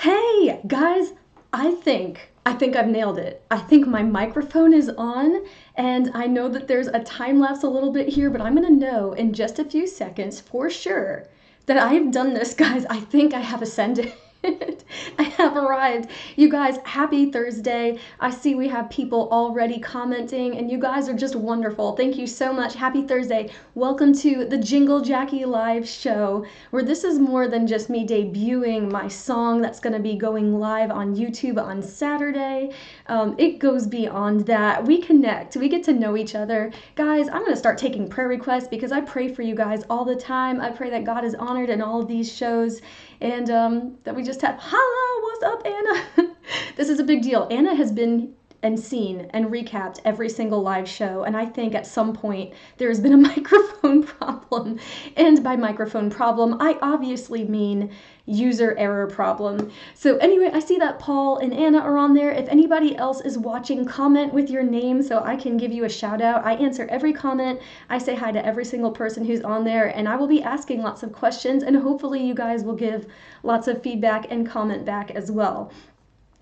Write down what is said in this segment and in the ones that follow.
Hey guys, I think I've nailed it. I think my microphone is on and I know that there's a time lapse a little bit here, but I'm going to know in just a few seconds for sure that I have done this, guys. I think I have ascended. I have arrived. You guys, happy Thursday. I see we have people already commenting, and you guys are just wonderful. Thank you so much. Happy Thursday. Welcome to the Jingle Jacqui Live Show, where this is more than just me debuting my song that's going to be going live on YouTube on Saturday. It goes beyond that. We connect. We get to know each other. Guys, I'm going to start taking prayer requests because I pray for you guys all the time. I pray that God is honored in all of these shows. And that we just have, hello, what's up, Anna? This is a big deal. Anna has been and seen and recapped every single live show, and I think at some point there's been a microphone problem. And by microphone problem, I obviously mean user error problem. So anyway, I see that Paul and Anna are on there. If anybody else is watching, comment with your name so I can give you a shout out. I answer every comment. I say hi to every single person who's on there, and I will be asking lots of questions, and hopefully you guys will give lots of feedback and comment back as well.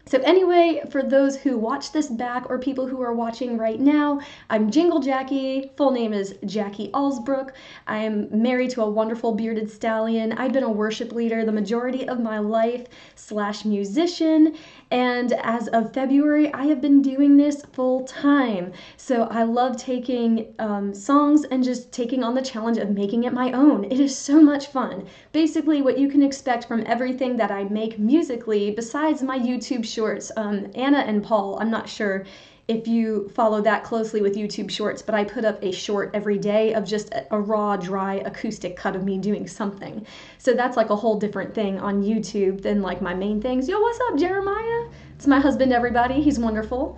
So anyway, for those who watch this back or people who are watching right now, I'm Jingle Jacqui. Full name is Jacqui Allsbrook. I am married to a wonderful bearded stallion. I've been a worship leader the majority of my life / musician. And as of February, I have been doing this full time. So I love taking songs and just taking on the challenge of making it my own. It is so much fun. Basically, what you can expect from everything that I make musically, besides my YouTube shorts, Anna and Paul, I'm not sure if you follow that closely with YouTube shorts, but I put up a short every day of just a raw, dry acoustic cut of me doing something. So that's like a whole different thing on YouTube than like my main things. Yo, what's up, Jeremiah? It's my husband, everybody. He's wonderful.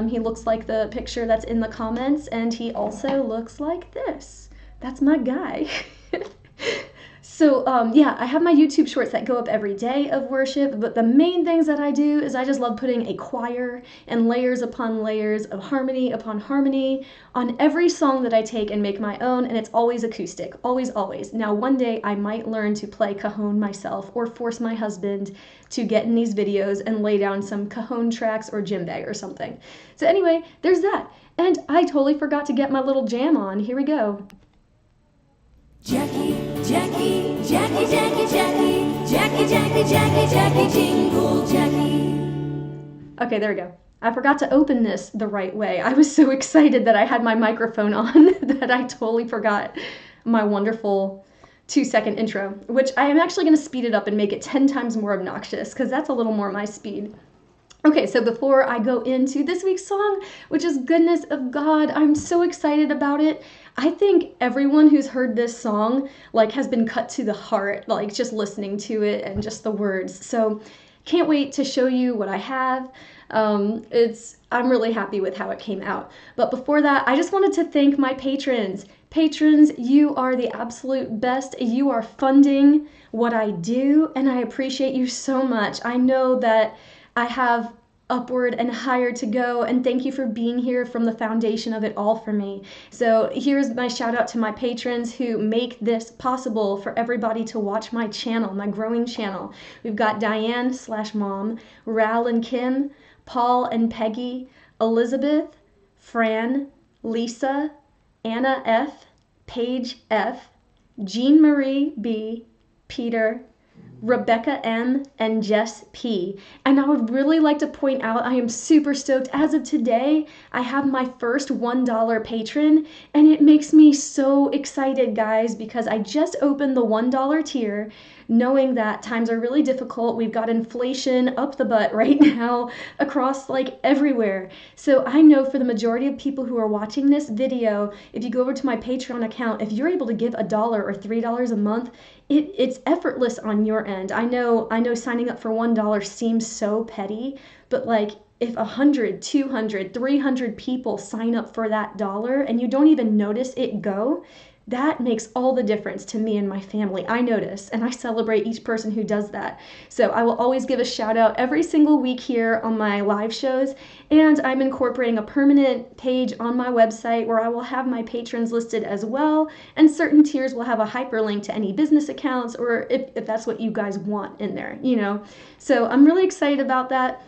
He looks like the picture that's in the comments, and he also looks like this. That's my guy. So yeah, I have my YouTube shorts that go up every day of worship, but the main things that I do is I just love putting a choir and layers upon layers of harmony upon harmony on every song that I take and make my own, and it's always acoustic, always, always. Now, one day I might learn to play cajon myself or force my husband to get in these videos and lay down some cajon tracks or djembe or something. So anyway, there's that. And I totally forgot to get my little jam on. Here we go. Jacqui, Jacqui, Jacqui, Jacqui, Jacqui, Jacqui, Jacqui, Jacqui, Jacqui, Jingle Jacqui. Okay, there we go. I forgot to open this the right way. I was so excited that I had my microphone on that I totally forgot my wonderful 2-second intro, which I am actually going to speed it up and make it 10 times more obnoxious because that's a little more my speed. Okay, so before I go into this week's song, which is Goodness of God, I'm so excited about it. I think everyone who's heard this song like has been cut to the heart, like just listening to it and just the words. So can't wait to show you what I have. I'm really happy with how it came out. But before that, I just wanted to thank my patrons. Patrons, you are the absolute best. You are funding what I do, and I appreciate you so much. I know that I have upward and higher to go, and thank you for being here from the foundation of it all for me. So here's my shout out to my patrons who make this possible for everybody to watch my channel, my growing channel. We've got Diane /Mom, Ral and Kim, Paul and Peggy, Elizabeth, Fran, Lisa, Anna F, Paige F, Jean Marie B, Peter, Rebecca M, and Jess P. And I would really like to point out, I am super stoked. As of today, I have my first $1 patron, and it makes me so excited, guys, because I just opened the $1 tier, knowing that times are really difficult. We've got inflation up the butt right now across like everywhere. So I know for the majority of people who are watching this video, if you go over to my Patreon account, if you're able to give $1 or $3 a month, it's effortless on your end. I know signing up for $1 seems so petty, but like if 100, 200, 300 people sign up for that dollar and you don't even notice it go, That makes all the difference to me and my family. I notice, and I celebrate each person who does that. So I will always give a shout out every single week here on my live shows, and I'm incorporating a permanent page on my website where I will have my patrons listed as well, and certain tiers will have a hyperlink to any business accounts, or if that's what you guys want in there, you know. So I'm really excited about that.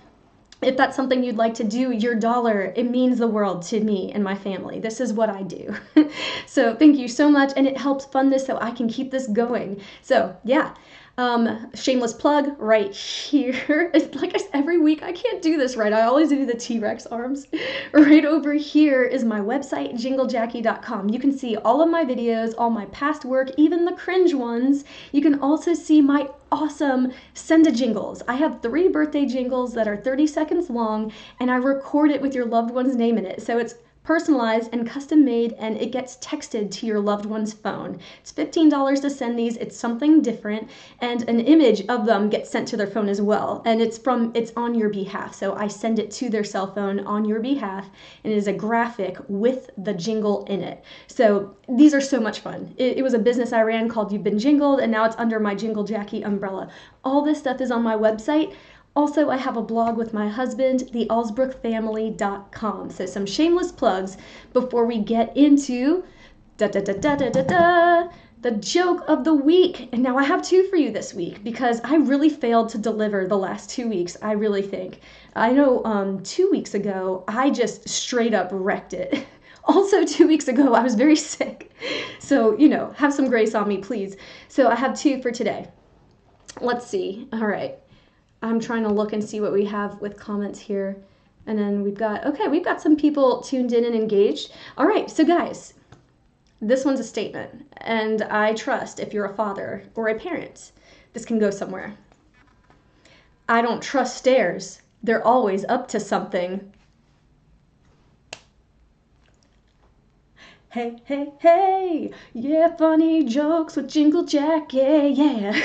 If that's something you'd like to do, your dollar, it means the world to me and my family. This is what I do. So thank you so much, and it helps fund this so I can keep this going. So yeah, shameless plug right here. Like I said, every week I can't do this right. I always do the T-Rex arms. Right over here is my website, JingleJacqui.com. You can see all of my videos, all my past work, even the cringe ones. You can also see my awesome send a jingles. I have 3 birthday jingles that are 30 seconds long, and I record it with your loved one's name in it. So it's personalized and custom made, and it gets texted to your loved one's phone. It's $15 to send these. It's something different, and an image of them gets sent to their phone as well, and it's on your behalf. So I send it to their cell phone on your behalf, and it is a graphic with the jingle in it. So these are so much fun. It was a business I ran called You've Been Jingled, and now it's under my Jingle Jacqui umbrella. All this stuff is on my website. Also, I have a blog with my husband, theallsbrookfamily.com. So some shameless plugs before we get into the joke of the week. And now I have 2 for you this week because I really failed to deliver the last 2 weeks, I really think. I know 2 weeks ago, I just straight up wrecked it. Also, 2 weeks ago, I was very sick. So, you know, have some grace on me, please. So I have 2 for today. Let's see. All right. I'm trying to look and see what we have with comments here. And then we've got some people tuned in and engaged. All right, so guys, this one's a statement. And I trust if you're a father or a parent, this can go somewhere. I don't trust stairs. They're always up to something. Hey, hey, hey, yeah, funny jokes with Jingle Jacqui, yeah.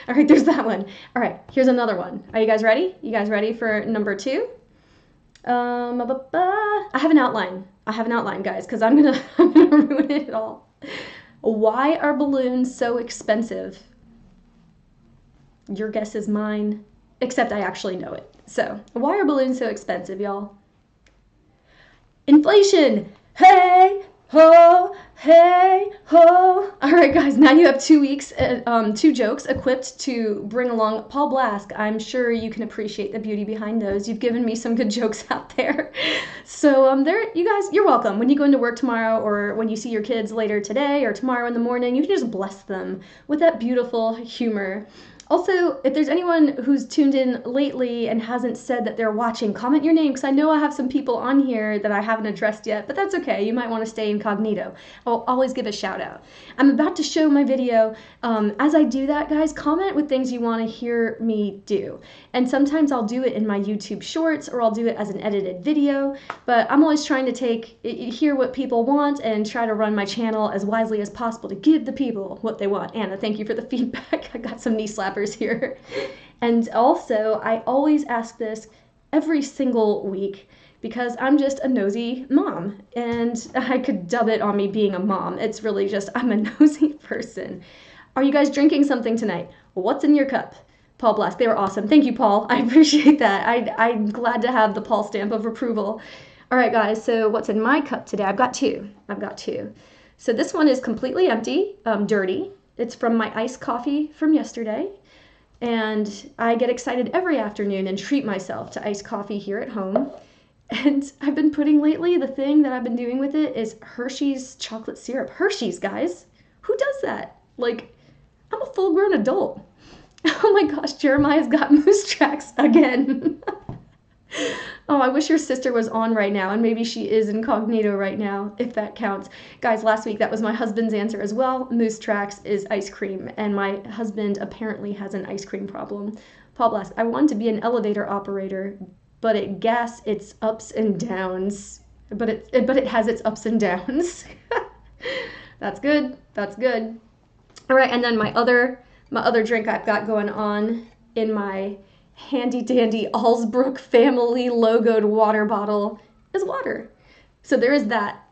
All right, there's that one. All right, here's another one. Are you guys ready? You guys ready for number 2? I have an outline. Guys, because I'm gonna ruin it all. Why are balloons so expensive? Your guess is mine, except I actually know it. So, why are balloons so expensive, y'all? Inflation! Hey ho, hey ho. All right, guys, now you have 2 weeks, 2 jokes equipped to bring along Paul Blask. I'm sure you can appreciate the beauty behind those. You've given me some good jokes out there. So you guys, you're welcome. When you go into work tomorrow, or when you see your kids later today or tomorrow in the morning, you can just bless them with that beautiful humor. Also, if there's anyone who's tuned in lately and hasn't said that they're watching, comment your name, because I know I have some people on here that I haven't addressed yet, but that's okay. You might want to stay incognito. I'll always give a shout out. I'm about to show my video. As I do that, guys, comment with things you want to hear me do. And sometimes I'll do it in my YouTube shorts, or I'll do it as an edited video, but I'm always trying to hear what people want and try to run my channel as wisely as possible to give the people what they want. Anna, thank you for the feedback. I got some knee slappers here. And also, I always ask this every single week because I'm just a nosy mom, and I could dub it on me being a mom. It's really just, I'm a nosy person. Are you guys drinking something tonight? What's in your cup? Paul Blask, they were awesome. Thank you, Paul. I appreciate that. I'm glad to have the Paul stamp of approval. All right, guys, so what's in my cup today? I've got two. So this one is completely empty, dirty. It's from my iced coffee from yesterday. And I get excited every afternoon and treat myself to iced coffee here at home. And I've been putting lately, the thing that I've been doing with it is Hershey's chocolate syrup. Hershey's, guys. Who does that? Like, I'm a full-grown adult. Oh my gosh, Jeremiah's got moose tracks again. Oh, I wish your sister was on right now, and maybe she is incognito right now, if that counts. Guys, last week that was my husband's answer as well. Moose tracks is ice cream, and my husband apparently has an ice cream problem. Paul Blask, I want to be an elevator operator, but at gas it's ups and downs. But it has its ups and downs. That's good. All right, and then my other drink I've got going on in my handy dandy Allsbrook family logoed water bottle is water. So there is that.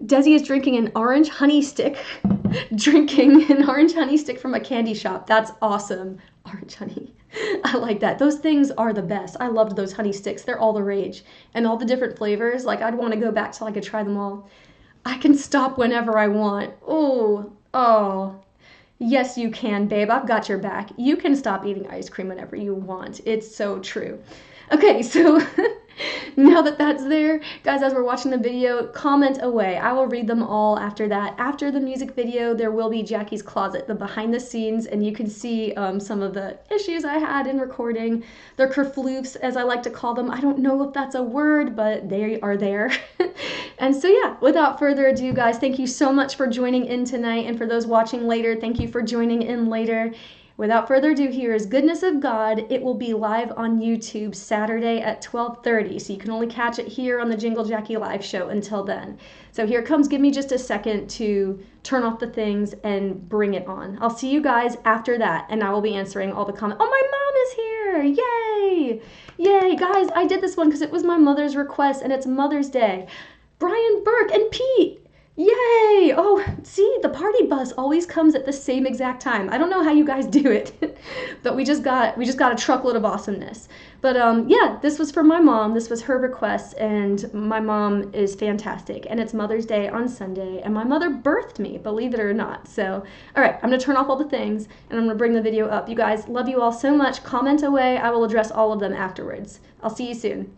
Desi is drinking an orange honey stick. Drinking an orange honey stick from a candy shop. That's awesome. Orange honey. I like that. Those things are the best. I loved those honey sticks. They're all the rage. And all the different flavors. Like, I'd want to go back till I could try them all. I can stop whenever I want. Oh. Yes, you can, babe. I've got your back. You can stop eating ice cream whenever you want. It's so true. Okay, so now that that's there, guys, as we're watching the video, comment away. I will read them all after that. After the music video, there will be Jacqui's Closet, the behind the scenes, and you can see some of the issues I had in recording. They're kerfloofs, as I like to call them. I don't know if that's a word, but they are there. And so yeah, without further ado, guys, thank you so much for joining in tonight. And for those watching later, thank you for joining in later. Without further ado, here is Goodness of God. It will be live on YouTube Saturday at 12:30, so you can only catch it here on the Jingle Jacqui Live Show until then. So here it comes. Give me just a second to turn off the things and bring it on. I'll see you guys after that, and I will be answering all the comments. Oh, my mom is here! Yay! Yay, guys, I did this one because it was my mother's request, and it's Mother's Day. Brian, Burke, and Pete! Yay! Oh, see, the party bus always comes at the same exact time. I don't know how you guys do it, but we just got a truckload of awesomeness. But yeah, this was for my mom. This was her request, and my mom is fantastic. And it's Mother's Day on Sunday, and my mother birthed me, believe it or not. So, all right, I'm gonna turn off all the things, and I'm gonna bring the video up. You guys, love you all so much. Comment away. I will address all of them afterwards. I'll see you soon.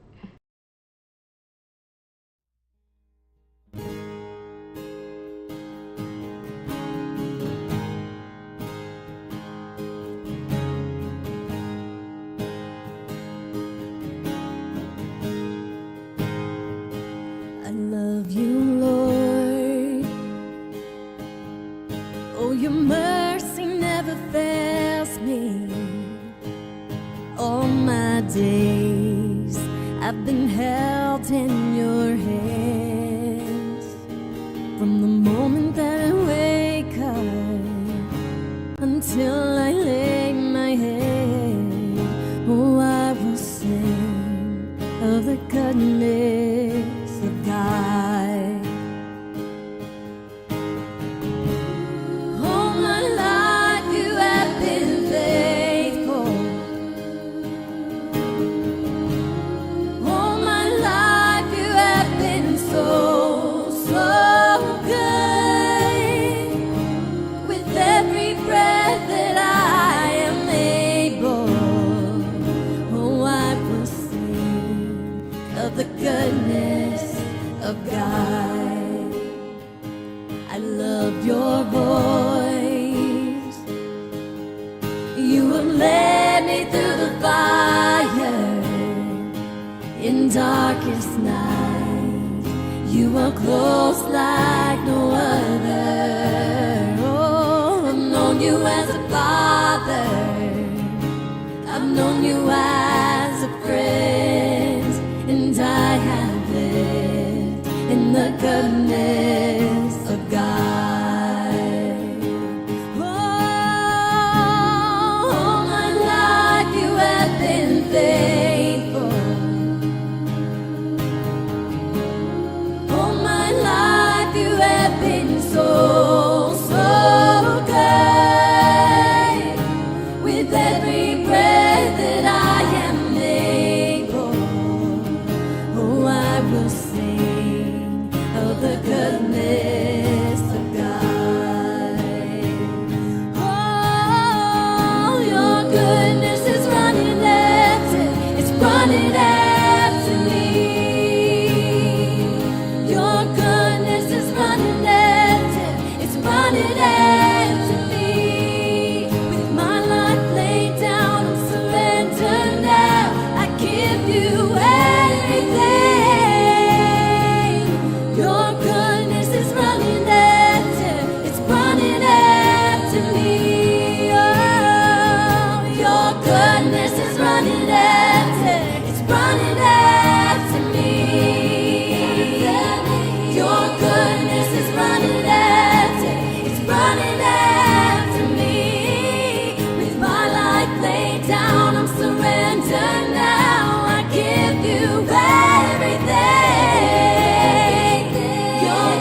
Your mercy never fails me. All my days I've been held in your hands. From the moment that I wake up until I lay my head, oh, I will sing of the goodness of God. The goodness of God. I love your voice. You have led me through the fire in darkest night. You are close like no other. Oh, I've known you as a father. I've known you as a friend. And I have lived in the goodness of God. Oh, all my life you have been faithful. All my life you have been so, so good. With every breath that I am I will sing of the goodness of God. Oh, your goodness is running after, it's running after me. Your goodness is running after, it's running after me. With my life laid down, I'm surrendered now. I give you everything.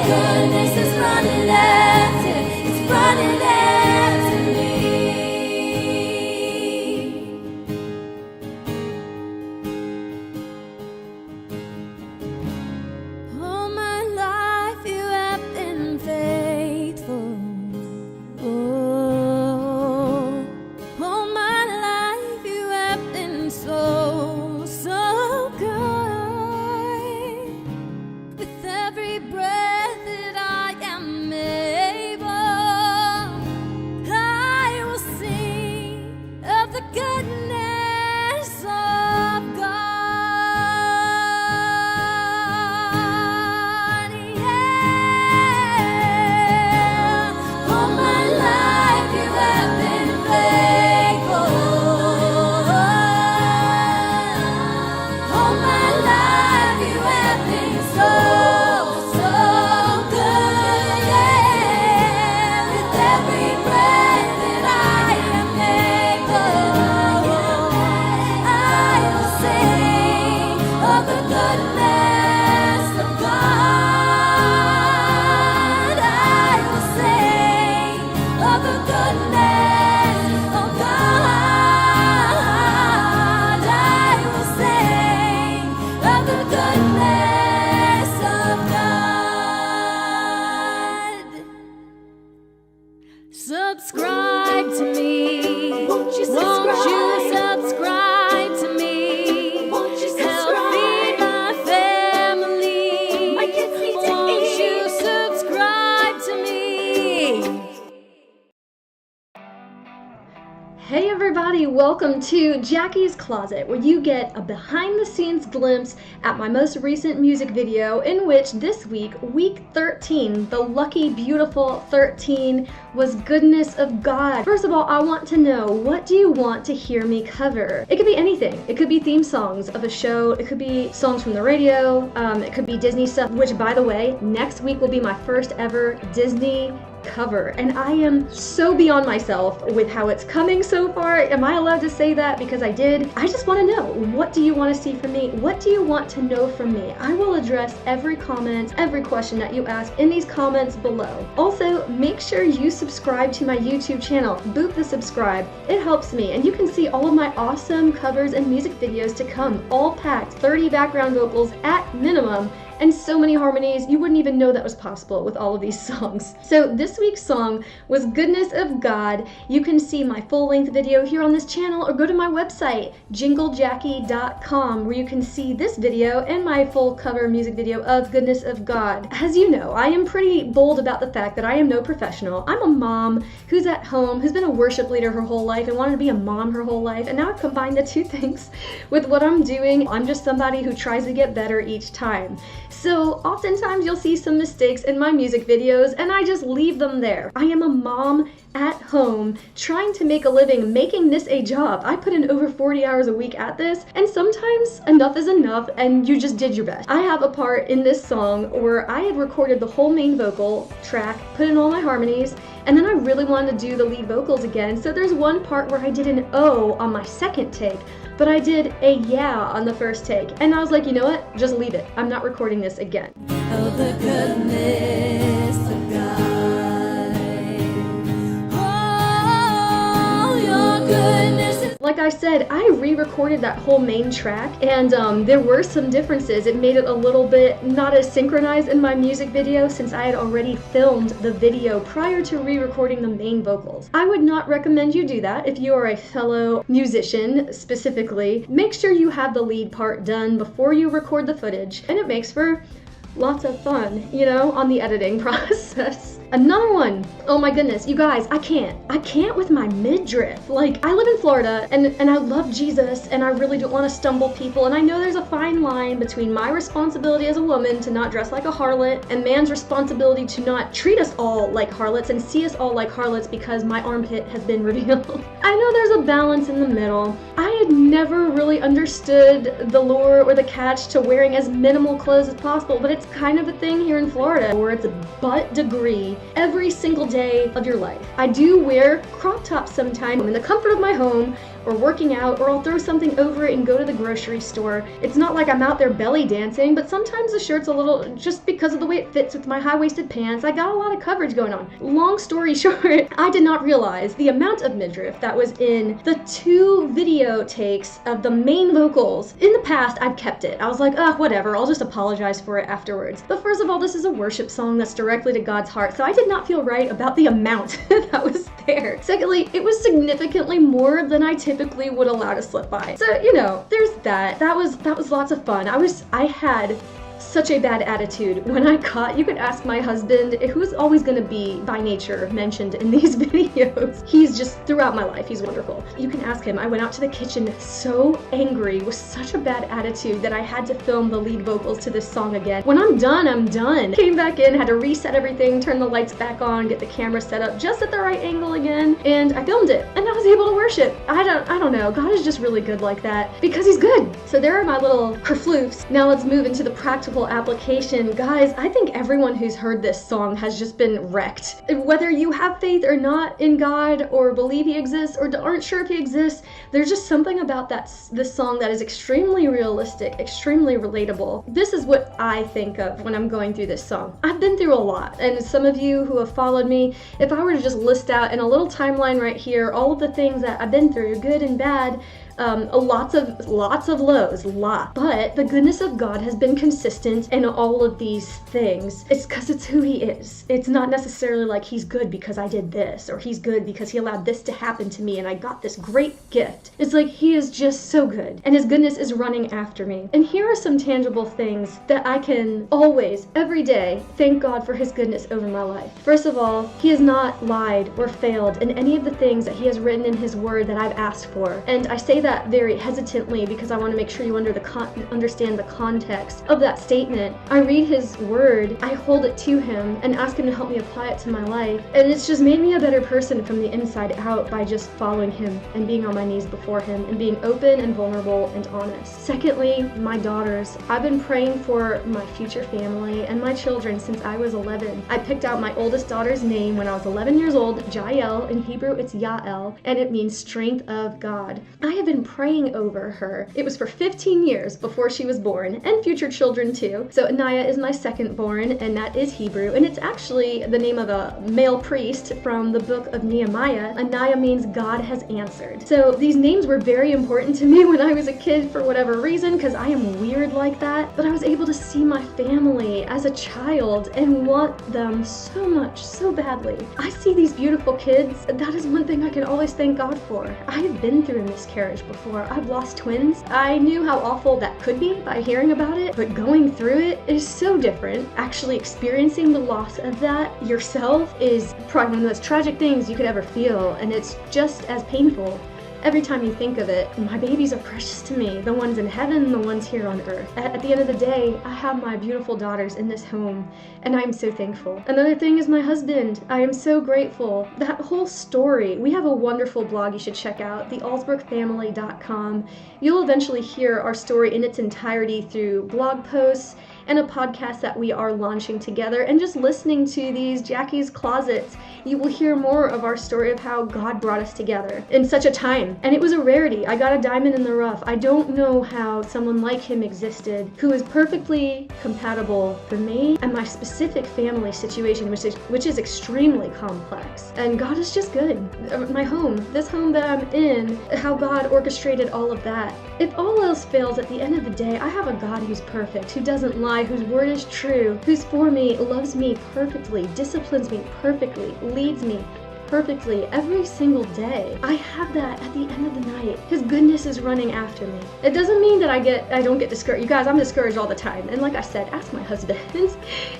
Good. welcome to Jacqui's Closet, where you get a behind-the-scenes glimpse at my most recent music video, in which this week, week 13, the lucky, beautiful 13, was Goodness of God. First of all, I want to know, what do you want to hear me cover? It could be anything. It could be theme songs of a show, it could be songs from the radio, it could be Disney stuff, which, by the way, next week will be my first ever Disney cover, and I am so beyond myself with how it's coming so far. Am I allowed to say that? Because I did. I just want to know, what do you want to see from me? What do you want to know from me? I will address every comment, every question that you ask in these comments below. Also, make sure you subscribe to my YouTube channel. Boop the subscribe. It helps me, and you can see all of my awesome covers and music videos to come, all packed, 30 background vocals at minimum, and so many harmonies, you wouldn't even know that was possible with all of these songs. So this week's song was Goodness of God. You can see my full-length video here on this channel, or go to my website, JingleJacqui.com, where you can see this video and my full cover music video of Goodness of God. As you know, I am pretty bold about the fact that I am no professional. I'm a mom who's at home, who's been a worship leader her whole life and wanted to be a mom her whole life, and now I've combined the two things with what I'm doing. I'm just somebody who tries to get better each time. So oftentimes you'll see some mistakes in my music videos, and I just leave them there. I am a mom at home trying to make a living, making this a job. I put in over 40 hours a week at this, and sometimes enough is enough and you just did your best. I have a part in this song where I had recorded the whole main vocal track, put in all my harmonies, and then I really wanted to do the lead vocals again. So there's one part where I did an O on my second take, but I did a yeah on the first take. And I was like, you know what? Just leave it. I'm not recording this again. Oh, the goodness of God. Oh, your goodness is... Like I said, I re-recorded that whole main track, and there were some differences. It made it a little bit not as synchronized in my music video, since I had already filmed the video prior to re-recording the main vocals. I would not recommend you do that if you are a fellow musician specifically. Make sure you have the lead part done before you record the footage, and it makes for lots of fun, you know, on the editing process. Another one, oh my goodness, you guys, I can't with my midriff. Like, I live in Florida, and I love Jesus, and I really don't want to stumble people, and I know there's a fine line between my responsibility as a woman to not dress like a harlot, and man's responsibility to not treat us all like harlots and see us all like harlots because my armpit has been revealed. I know there's a balance in the middle. I had never really understood the lure or the catch to wearing as minimal clothes as possible, but it's kind of a thing here in Florida where it's a butt degree every single day of your life. I do wear crop tops sometimes in the comfort of my home, or working out, or I'll throw something over it and go to the grocery store. It's not like I'm out there belly dancing, but sometimes the shirt's a little, just because of the way it fits with my high-waisted pants, I got a lot of coverage going on. Long story short, I did not realize the amount of midriff that was in the 2 video takes of the main vocals. In the past, I've kept it. I was like, whatever, I'll just apologize for it afterwards. But first of all, this is a worship song that's directly to God's heart, so I did not feel right about the amount that was there. Secondly, it was significantly more than I typically would allow to slip by. So, you know, there's that. That was lots of fun. I had such a bad attitude when I caught, you could ask my husband, who's always going to be by nature mentioned in these videos. He's just, throughout my life, he's wonderful. You can ask him. I went out to the kitchen so angry with such a bad attitude that I had to film the lead vocals to this song again. When I'm done, I'm done. Came back in, had to reset everything, turn the lights back on, get the camera set up just at the right angle again, and I filmed it, and I was able to worship. I don't know, God is just really good like that, because he's good. So there are my little kerfloofs. Now let's move into the practical application. Guys, I think everyone who's heard this song has just been wrecked. Whether you have faith or not in God, or believe he exists, or aren't sure if he exists, there's just something about this song that is extremely realistic, extremely relatable. This is what I think of when I'm going through this song. I've been through a lot, and some of you who have followed me, if I were to just list out in a little timeline right here all of the things that I've been through, good and bad, Lots of lows, but the goodness of God has been consistent in all of these things. It's because it's who he is. It's not necessarily like he's good because I did this, or he's good because he allowed this to happen to me and I got this great gift. It's like he is just so good, and his goodness is running after me. And here are some tangible things that I can always, every day, thank God for his goodness over my life. First of all, he has not lied or failed in any of the things that he has written in his word that I've asked for. And I say that very hesitantly because I want to make sure you understand the context of that statement. I read his word, I hold it to him, and ask him to help me apply it to my life. And it's just made me a better person from the inside out by just following him and being on my knees before him and being open and vulnerable and honest. Secondly, my daughters. I've been praying for my future family and my children since I was 11. I picked out my oldest daughter's name when I was 11 years old, Jael. In Hebrew, it's Yael, and it means strength of God. I have been praying over her. It was for 15 years before she was born, and future children too. So Anaya is my second born, and that is Hebrew, and it's actually the name of a male priest from the book of Nehemiah. Anaya means God has answered. So these names were very important to me when I was a kid for whatever reason, because I am weird like that, but I was able to see my family as a child and want them so much, so badly. I see these beautiful kids. That is one thing I can always thank God for. I have been through a miscarriage before. I've lost twins. I knew how awful that could be by hearing about it, but going through it is so different. Actually experiencing the loss of that yourself is probably one of the most tragic things you could ever feel, and it's just as painful. Every time you think of it, my babies are precious to me, the ones in heaven, the ones here on earth. At the end of the day, I have my beautiful daughters in this home, and I'm so thankful. Another thing is my husband. I am so grateful. That whole story, we have a wonderful blog you should check out, thealsbrookfamily.com. You'll eventually hear our story in its entirety through blog posts and a podcast that we are launching together, and just listening to these Jacqui's Closets, you will hear more of our story of how God brought us together in such a time. And it was a rarity. I got a diamond in the rough. I don't know how someone like him existed, who is perfectly compatible for me and my specific family situation, which is extremely complex. And God is just good. My home, this home that I'm in, how God orchestrated all of that. If all else fails, at the end of the day, I have a God who's perfect, who doesn't lie, whose word is true, who's for me, loves me perfectly, disciplines me perfectly, leads me perfectly every single day. I have that at the end of the night. His goodness is running after me. It doesn't mean that I don't get discouraged. You guys, I'm discouraged all the time. And like I said, ask my husband.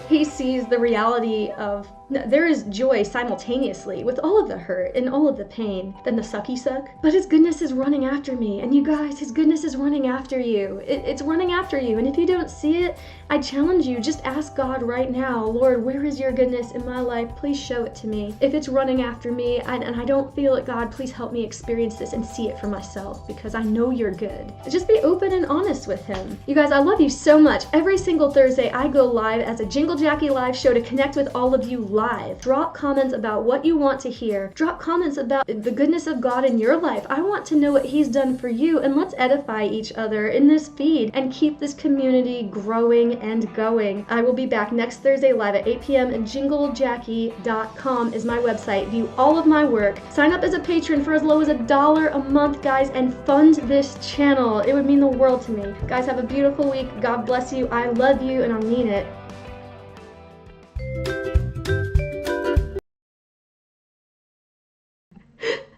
He sees the reality of there is joy simultaneously with all of the hurt and all of the pain, then the sucky suck. But his goodness is running after me. And you guys, his goodness is running after you. It's running after you. And if you don't see it, I challenge you, just ask God right now, Lord, where is your goodness in my life? Please show it to me. If it's running after me and I don't feel it, God, please help me experience this and see it for myself, because I know you're good. Just be open and honest with him. You guys, I love you so much. Every single Thursday, I go live as a Jingle Jacqui Live Show to connect with all of you live. Drop comments about what you want to hear. Drop comments about the goodness of God in your life. I want to know what he's done for you, and let's edify each other in this feed and keep this community growing and going. I will be back next Thursday live at 8 p.m. and JingleJacqui.com is my website. View all of my work. Sign up as a patron for as low as $1 a month, guys, and fund this channel. It would mean the world to me. Guys, have a beautiful week. God bless you. I love you, and I mean it.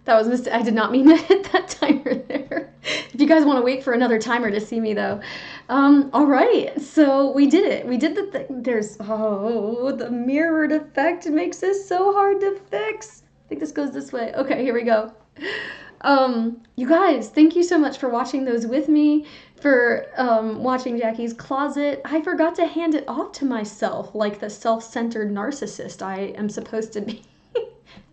That was a mistake. I did not mean to hit that timer there. If you guys want to wait for another timer to see me, though. All right, so we did it. We did the thing. The mirrored effect makes this so hard to fix. I think this goes this way. Okay, here we go. You guys, thank you so much for watching those with me, for watching Jacqui's Closet. I forgot to hand it off to myself like the self-centered narcissist I am supposed to be.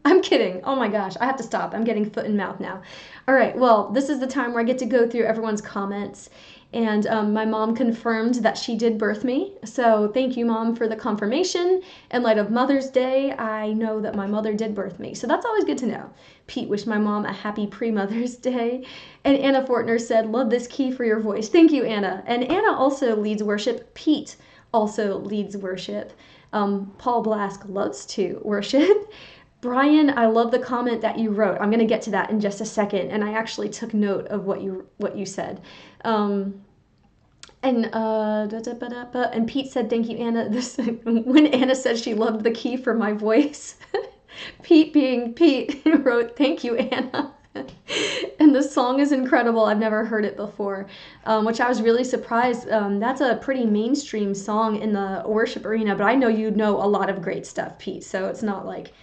I'm kidding. Oh my gosh, I have to stop. I'm getting foot and mouth now. All right, well, this is the time where I get to go through everyone's comments. And my mom confirmed that she did birth me. So thank you, Mom, for the confirmation. In light of Mother's Day, I know that my mother did birth me. So that's always good to know. Pete wished my mom a happy pre-Mother's Day. And Anna Fortner said, love this key for your voice. Thank you, Anna. And Anna also leads worship. Pete also leads worship. Paul Blask loves to worship. Brian, I love the comment that you wrote. I'm going to get to that in just a second, and I actually took note of what you said. And Pete said, "Thank you, Anna." This when Anna said she loved the key for my voice, Pete, being Pete, wrote, "Thank you, Anna." And the song is incredible. I've never heard it before, which I was really surprised. That's a pretty mainstream song in the worship arena, but I know you know a lot of great stuff, Pete. So it's not like,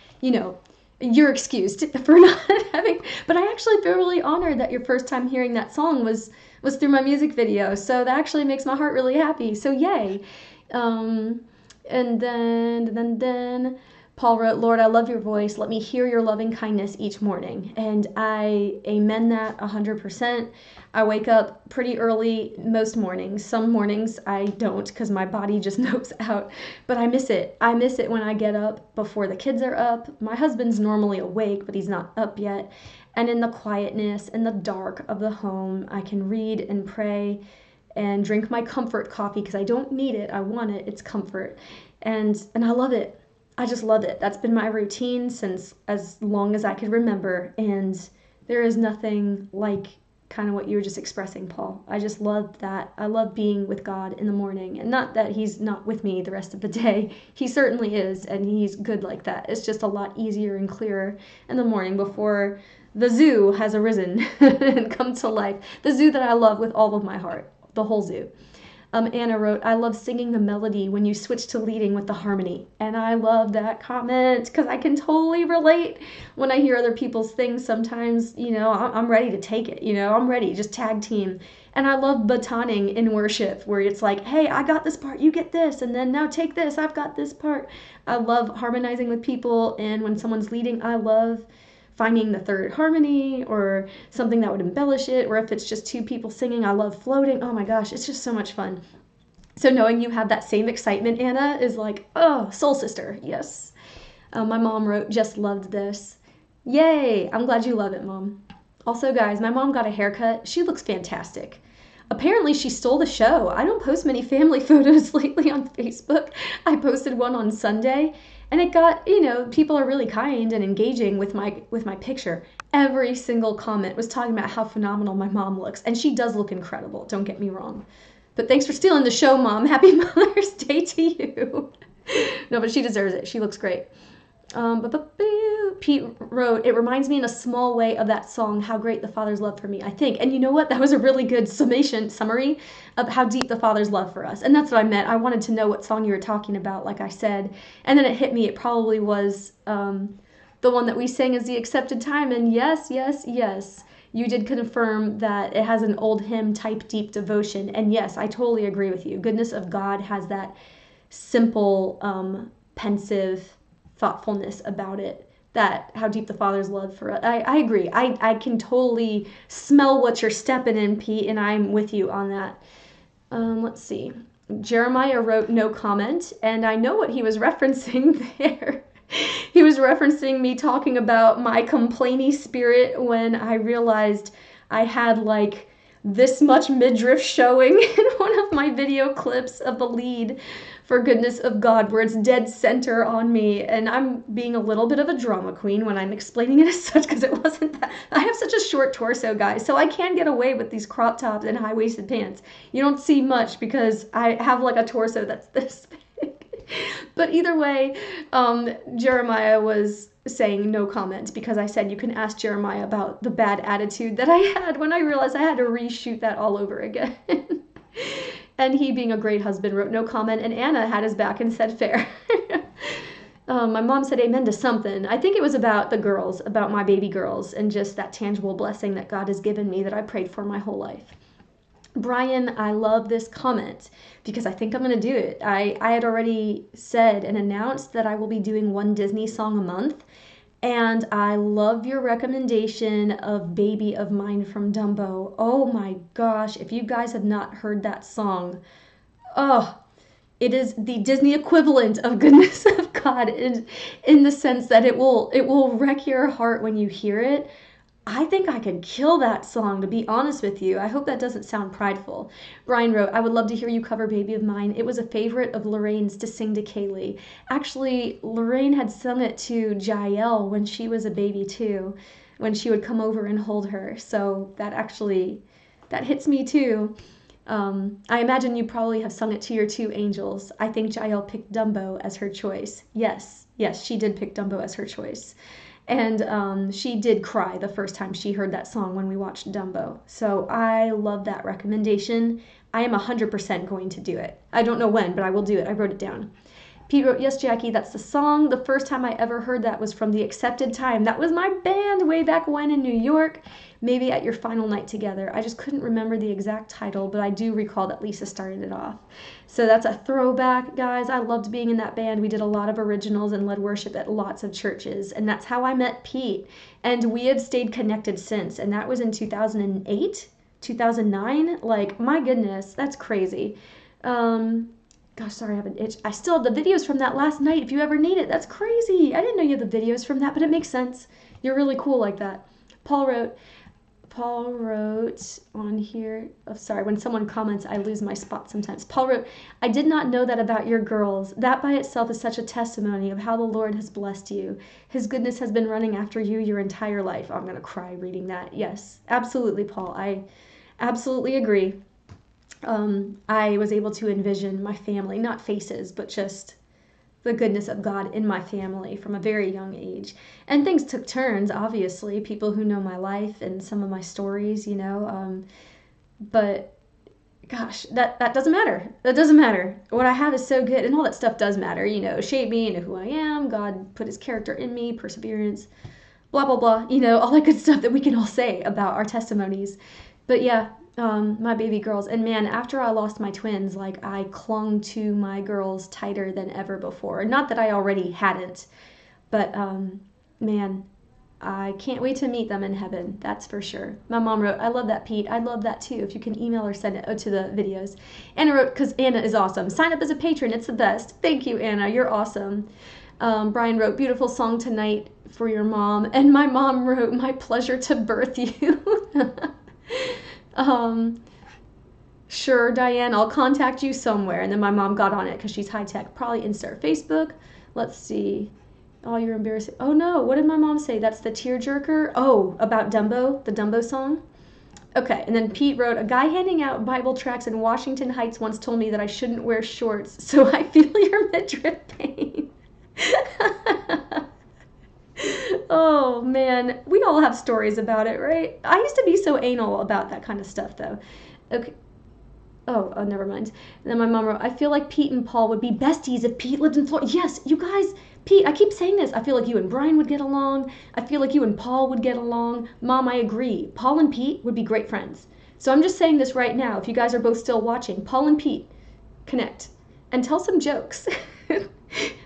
you're excused for not having. But I actually feel really honored that your first time hearing that song was through my music video. So that actually makes my heart really happy. So yay. And then Paul wrote, "Lord, I love your voice. Let me hear your loving kindness each morning." And I amen that 100%. I wake up pretty early most mornings. Some mornings I don't because my body just knows out. But I miss it. I miss it when I get up before the kids are up. My husband's normally awake, but he's not up yet. And in the quietness and the dark of the home, I can read and pray and drink my comfort coffee because I don't need it. I want it. It's comfort. And I love it. I just love it. That's been my routine since as long as I could remember. And there is nothing like kind of what you were just expressing, Paul. I just love that. I love being with God in the morning. And not that he's not with me the rest of the day. He certainly is, and he's good like that. It's just a lot easier and clearer in the morning before the zoo has arisen and come to life. The zoo that I love with all of my heart. The whole zoo. Anna wrote, "I love singing the melody when you switch to leading with the harmony." And I love that comment because I can totally relate when I hear other people's things. Sometimes, I'm ready to take it. I'm ready, just tag team. And I love batoning in worship where it's like, hey, I got this part, you get this. And then now take this, I've got this part. I love harmonizing with people. And when someone's leading, I love finding the third harmony or something that would embellish it, or if it's just two people singing, I love floating. Oh my gosh, it's just so much fun. So knowing you have that same excitement, Anna, is like, oh, soul sister, yes. My mom wrote, "Just loved this." Yay, I'm glad you love it, Mom. Also, guys, my mom got a haircut. She looks fantastic. Apparently, she stole the show. I don't post many family photos lately on Facebook. I posted one on Sunday. And it got, people are really kind and engaging with my picture. Every single comment was talking about how phenomenal my mom looks. And she does look incredible, don't get me wrong. But thanks for stealing the show, Mom. Happy Mother's Day to you. No, but she deserves it. She looks great. Pete wrote, "It reminds me in a small way of that song, How Great the Father's Love for Me, I think." And you know what? That was a really good summary of how deep the Father's love for us. And that's what I meant. I wanted to know what song you were talking about, like I said. And then it hit me. It probably was the one that we sang as the accepted time. And yes, you did confirm that it has an old hymn type deep devotion. And yes, I totally agree with you. Goodness of God has that simple, pensive thoughtfulness about it, that how deep the Father's love for us. I agree. I can totally smell what you're stepping in, Pete, and I'm with you on that. Let's see. Jeremiah wrote no comment, and I know what he was referencing there. He was referencing me talking about my complainy spirit when I realized I had like this much midriff showing in one of my video clips of the lead for Goodness of God, where it's dead center on me. And I'm being a little bit of a drama queen when I'm explaining it as such, because it wasn't that. I have such a short torso, guys, so I can get away with these crop tops and high-waisted pants. You don't see much because I have like a torso that's this big. But either way, Jeremiah was saying no comment because I said you can ask Jeremiah about the bad attitude that I had when I realized I had to reshoot that all over again. And he, being a great husband, wrote no comment, and Anna had his back and said fair. My mom said amen to something. I think it was about the girls, about my baby girls, and just that tangible blessing that God has given me that I prayed for my whole life. Brian, I love this comment because I think I'm going to do it. I had already said and announced that I will be doing one Disney song a month. And I love your recommendation of Baby of Mine from Dumbo. Oh my gosh, if you guys have not heard that song, it is the Disney equivalent of Goodness of God in the sense that it will wreck your heart when you hear it. I think I could kill that song, to be honest with you. I hope that doesn't sound prideful. Brian wrote, I would love to hear you cover Baby of Mine. It was a favorite of Lorraine's to sing to Kaylee. Actually, Lorraine had sung it to Jael when she was a baby too, when she would come over and hold her. So that hits me too. I imagine you probably have sung it to your two angels. I think Jael picked Dumbo as her choice. Yes, she did pick Dumbo as her choice. And she did cry the first time she heard that song when we watched Dumbo. So I love that recommendation. I am 100% going to do it. I don't know when, but I will do it. I wrote it down. Pete wrote, yes, Jacqui, that's the song. The first time I ever heard that was from The Accepted Time. That was my band way back when in New York, maybe at your final night together. I just couldn't remember the exact title, but I do recall that Lisa started it off. So that's a throwback, guys. I loved being in that band. We did a lot of originals and led worship at lots of churches, and that's how I met Pete. And we have stayed connected since, and that was in 2008, 2009. Like, my goodness, that's crazy. Gosh, sorry, I have an itch. I still have the videos from that last night if you ever need it. That's crazy. I didn't know you had the videos from that, but it makes sense. You're really cool like that. Paul wrote on here, oh, sorry, when someone comments, I lose my spot sometimes. Paul wrote, I did not know that about your girls. That by itself is such a testimony of how the Lord has blessed you. His goodness has been running after you your entire life. Oh, I'm going to cry reading that. Yes, absolutely, Paul. I absolutely agree. I was able to envision my family, not faces, but just the goodness of God in my family from a very young age. And things took turns, obviously, people who know my life and some of my stories, but gosh, that doesn't matter. That doesn't matter. What I have is so good, and all that stuff does matter, shape me into who I am. God put his character in me, perseverance, blah, blah, blah, all that good stuff that we can all say about our testimonies. But yeah, my baby girls. And man, after I lost my twins, like, I clung to my girls tighter than ever before. Not that I already hadn't, but man, I can't wait to meet them in heaven. That's for sure. My mom wrote, I love that, Pete. I love that too. If you can email or send it to the videos. Anna wrote, because Anna is awesome. Sign up as a patron. It's the best. Thank you, Anna. You're awesome. Brian wrote, beautiful song tonight for your mom. And my mom wrote, my pleasure to birth you. Sure, Diane, I'll contact you somewhere. And then my mom got on it because she's high tech, probably Insta or Facebook. Let's see. Oh, you're embarrassing. Oh no, what did my mom say? That's the tearjerker. Oh, about Dumbo, the Dumbo song. Okay, and then Pete wrote, a guy handing out Bible tracts in Washington Heights once told me that I shouldn't wear shorts, so I feel your midriff pain. Oh man, we all have stories about it, right? I used to be so anal about that kind of stuff though. Okay. Oh, never mind. And then my mom wrote, I feel like Pete and Paul would be besties if Pete lived in Florida. Yes, you guys, Pete, I keep saying this. I feel like you and Brian would get along. I feel like you and Paul would get along. Mom, I agree. Paul and Pete would be great friends. So I'm just saying this right now. If you guys are both still watching, Paul and Pete, connect and tell some jokes.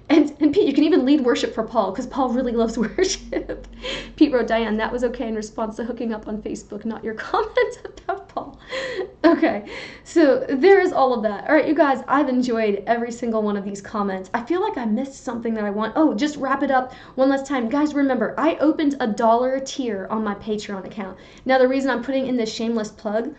And Pete, you can even lead worship for Paul because Paul really loves worship. Pete wrote, Diane, that was okay in response to hooking up on Facebook, not your comments about Paul. Okay, so there is all of that. All right, you guys, I've enjoyed every single one of these comments. I feel like I missed something that I want. Oh, just wrap it up one last time. Guys, remember, I opened a $1 tier on my Patreon account. Now, the reason I'm putting in this shameless plug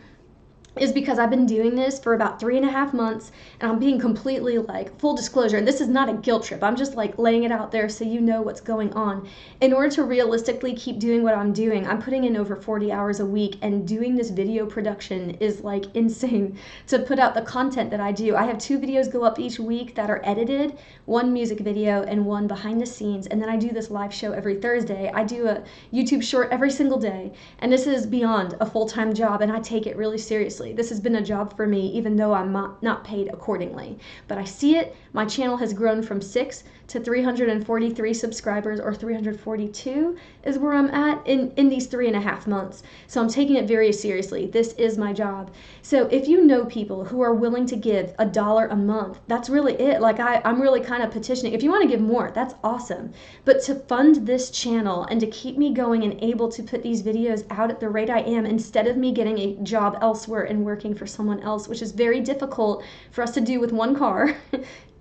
is because I've been doing this for about 3.5 months, and I'm being completely, like, full disclosure, and this is not a guilt trip. I'm just, like, laying it out there so you know what's going on. In order to realistically keep doing what I'm doing, I'm putting in over 40 hours a week, and doing this video production is, like, insane to put out the content that I do. I have 2 videos go up each week that are edited, 1 music video and 1 behind the scenes, and then I do this live show every Thursday. I do a YouTube short every single day, and this is beyond a full-time job, and I take it really seriously. This has been a job for me, even though I'm not paid accordingly. But I see it. My channel has grown from 6 to 343 subscribers, or 342 is where I'm at in these 3.5 months. So I'm taking it very seriously. This is my job. So if you know people who are willing to give $1 a month, that's really it. Like, I'm really kind of petitioning. If you want to give more, that's awesome. But to fund this channel and to keep me going and able to put these videos out at the rate I am, instead of me getting a job elsewhere and working for someone else, which is very difficult for us to do with 1 car,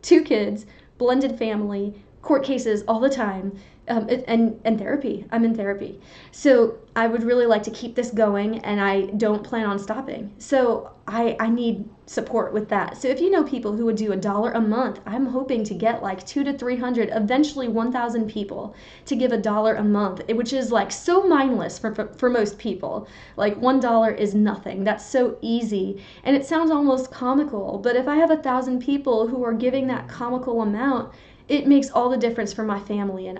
2 kids, blended family, court cases all the time, and therapy. I'm in therapy. So I would really like to keep this going, and I don't plan on stopping. So I need support with that. So if you know people who would do $1 a month, I'm hoping to get like 200 to 300, eventually 1,000 people to give $1 a month, which is like so mindless for most people. Like $1 is nothing. That's so easy, and it sounds almost comical. But if I have 1,000 people who are giving that comical amount, it makes all the difference for my family and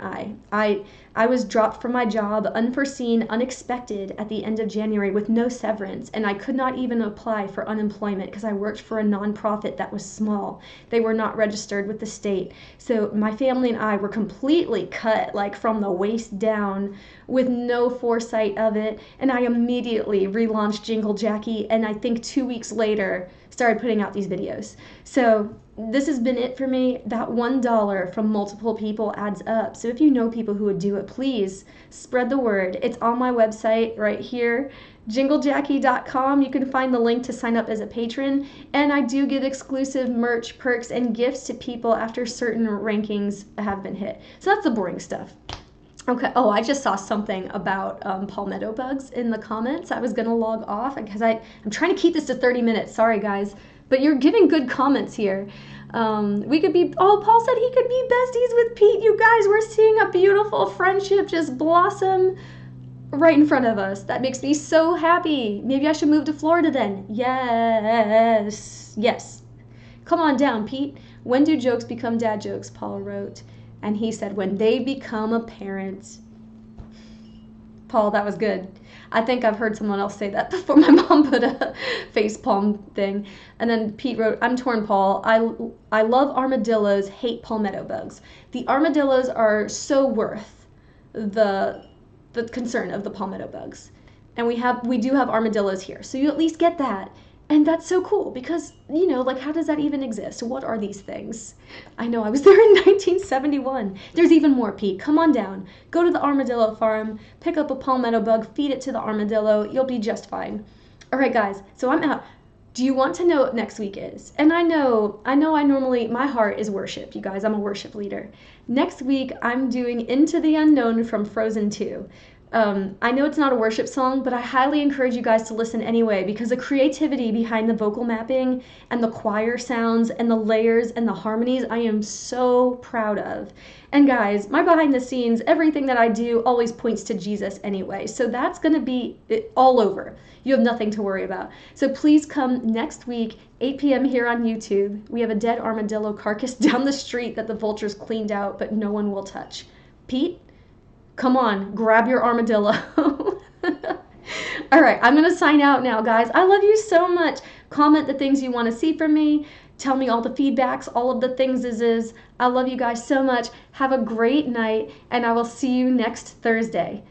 I was dropped from my job, unforeseen, unexpected, at the end of January with no severance, and I could not even apply for unemployment because I worked for a nonprofit that was small. They were not registered with the state. So my family and I were completely cut, like from the waist down, with no foresight of it, and I immediately relaunched Jingle Jacqui, and I think 2 weeks later started putting out these videos. So this has been it for me. That $1 from multiple people adds up. So if you know people who would do it, please spread the word. It's on my website right here, JingleJacqui.com. You can find the link to sign up as a patron. And I do give exclusive merch, perks, and gifts to people after certain rankings have been hit. So that's the boring stuff. Okay. Oh, I just saw something about palmetto bugs in the comments. I was going to log off because I'm trying to keep this to 30 minutes. Sorry, guys. But you're giving good comments here. We could be, Paul said he could be besties with Pete. You guys, we're seeing a beautiful friendship just blossom right in front of us. That makes me so happy. Maybe I should move to Florida then. Yes. Yes. Come on down, Pete. When do jokes become dad jokes? Paul wrote. And he said, when they become a parent. Paul, that was good. I think I've heard someone else say that before. My mom put a face palm thing. And then Pete wrote, I'm torn, Paul. I love armadillos, hate palmetto bugs. The armadillos are so worth the concern of the palmetto bugs. And we do have armadillos here. So you at least get that. And that's so cool because, like, how does that even exist? What are these things? I know, I was there in 1971. There's even more, Pete. Come on down. Go to the armadillo farm, pick up a palmetto bug, feed it to the armadillo. You'll be just fine. All right, guys, so I'm out. Do you want to know what next week is? And I know my heart is worship, you guys. I'm a worship leader. Next week, I'm doing Into the Unknown from Frozen 2. I know it's not a worship song, but I highly encourage you guys to listen anyway because the creativity behind the vocal mapping and the choir sounds and the layers and the harmonies I am so proud of. And guys, my behind the scenes, everything that I do always points to Jesus anyway. So that's going to be all over. You have nothing to worry about. So please come next week, 8 p.m. here on YouTube. We have a dead armadillo carcass down the street that the vultures cleaned out, but no one will touch. Pete? Come on, grab your armadillo. All right, I'm going to sign out now, guys. I love you so much. Comment the things you want to see from me. Tell me all the feedbacks, all of the things is. I love you guys so much. Have a great night, and I will see you next Thursday.